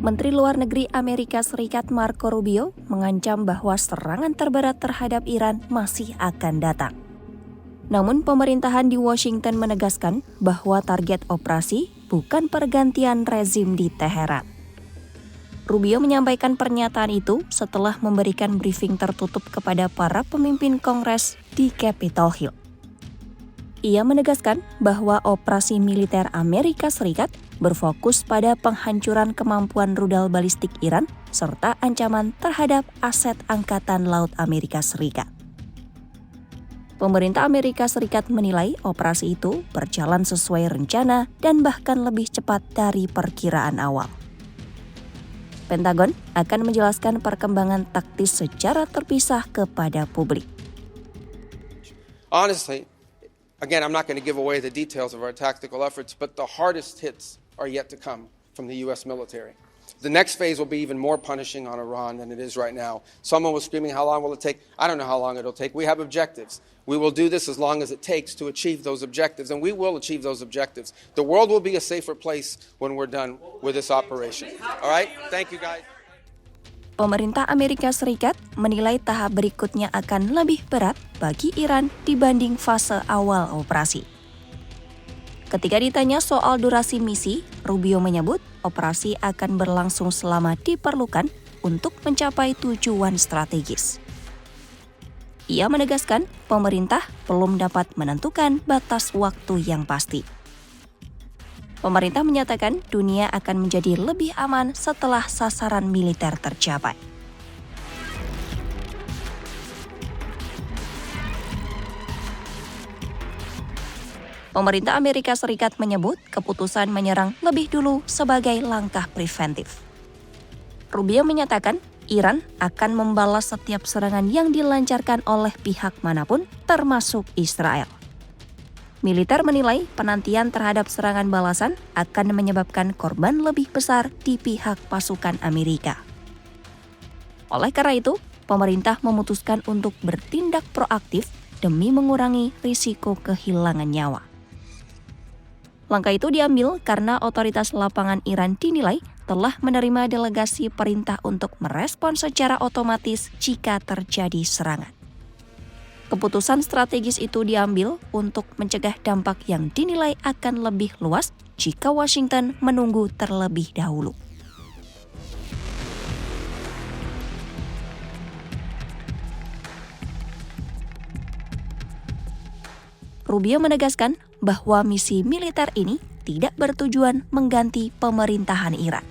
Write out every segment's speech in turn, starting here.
Menteri Luar Negeri Amerika Serikat Marco Rubio mengancam bahwa serangan terberat terhadap Iran masih akan datang. Namun pemerintahan di Washington menegaskan bahwa target operasi bukan pergantian rezim di Teheran. Rubio menyampaikan pernyataan itu setelah memberikan briefing tertutup kepada para pemimpin Kongres di Capitol Hill. Ia menegaskan bahwa operasi militer Amerika Serikat berfokus pada penghancuran kemampuan rudal balistik Iran serta ancaman terhadap aset Angkatan Laut Amerika Serikat. Pemerintah Amerika Serikat menilai operasi itu berjalan sesuai rencana dan bahkan lebih cepat dari perkiraan awal. Pentagon akan menjelaskan perkembangan taktis secara terpisah kepada publik. Honestly, again, I'm not going to give away the details of our tactical efforts, but the hardest hits are yet to come from the U.S. military. The next phase will be even more punishing on Iran than it is right now. Someone was screaming, how long will it take? I don't know how long it'll take. We have objectives. We will do this as long as it takes to achieve those objectives, and we will achieve those objectives. The world will be a safer place when we're done with this operation. All right? Thank you, guys. Pemerintah Amerika Serikat menilai tahap berikutnya akan lebih berat bagi Iran dibanding fase awal operasi. Ketika ditanya soal durasi misi, Rubio menyebut operasi akan berlangsung selama diperlukan untuk mencapai tujuan strategis. Ia menegaskan pemerintah belum dapat menentukan batas waktu yang pasti. Pemerintah menyatakan dunia akan menjadi lebih aman setelah sasaran militer tercapai. Pemerintah Amerika Serikat menyebut keputusan menyerang lebih dulu sebagai langkah preventif. Rubio menyatakan Iran akan membalas setiap serangan yang dilancarkan oleh pihak manapun, termasuk Israel. Militer menilai penantian terhadap serangan balasan akan menyebabkan korban lebih besar di pihak pasukan Amerika. Oleh karena itu, pemerintah memutuskan untuk bertindak proaktif demi mengurangi risiko kehilangan nyawa. Langkah itu diambil karena otoritas lapangan Iran dinilai telah menerima delegasi perintah untuk merespon secara otomatis jika terjadi serangan. Keputusan strategis itu diambil untuk mencegah dampak yang dinilai akan lebih luas jika Washington menunggu terlebih dahulu. Rubio menegaskan bahwa misi militer ini tidak bertujuan mengganti pemerintahan Iran.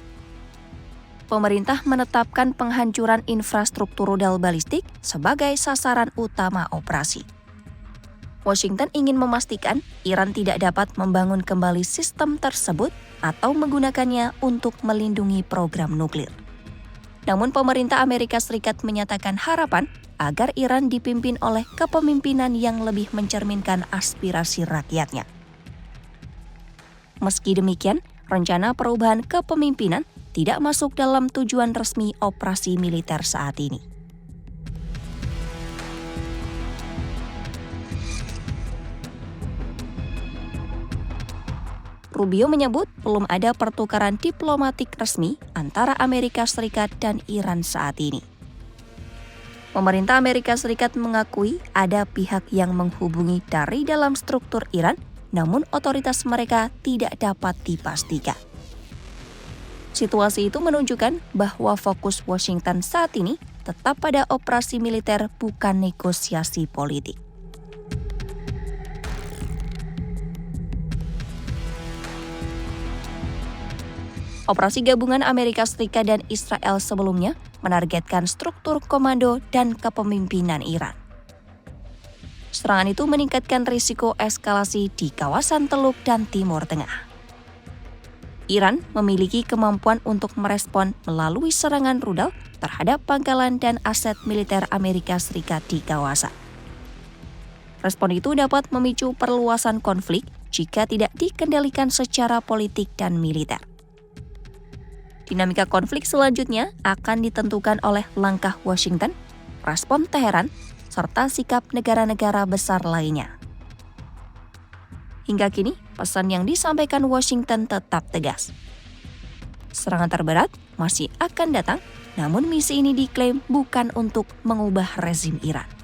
Pemerintah menetapkan penghancuran infrastruktur rudal balistik sebagai sasaran utama operasi. Washington ingin memastikan Iran tidak dapat membangun kembali sistem tersebut atau menggunakannya untuk melindungi program nuklir. Namun pemerintah Amerika Serikat menyatakan harapan agar Iran dipimpin oleh kepemimpinan yang lebih mencerminkan aspirasi rakyatnya. Meski demikian, rencana perubahan kepemimpinan tidak masuk dalam tujuan resmi operasi militer saat ini. Rubio menyebut belum ada pertukaran diplomatik resmi antara Amerika Serikat dan Iran saat ini. Pemerintah Amerika Serikat mengakui ada pihak yang menghubungi dari dalam struktur Iran, namun otoritas mereka tidak dapat dipastikan. Situasi itu menunjukkan bahwa fokus Washington saat ini tetap pada operasi militer, bukan negosiasi politik. Operasi gabungan Amerika Serikat dan Israel sebelumnya menargetkan struktur komando dan kepemimpinan Iran. Serangan itu meningkatkan risiko eskalasi di kawasan Teluk dan Timur Tengah. Iran memiliki kemampuan untuk merespon melalui serangan rudal terhadap pangkalan dan aset militer Amerika Serikat di kawasan. Respon itu dapat memicu perluasan konflik jika tidak dikendalikan secara politik dan militer. Dinamika konflik selanjutnya akan ditentukan oleh langkah Washington, respon Teheran, serta sikap negara-negara besar lainnya. Hingga kini, pesan yang disampaikan Washington tetap tegas. Serangan terberat masih akan datang, namun misi ini diklaim bukan untuk mengubah rezim Iran.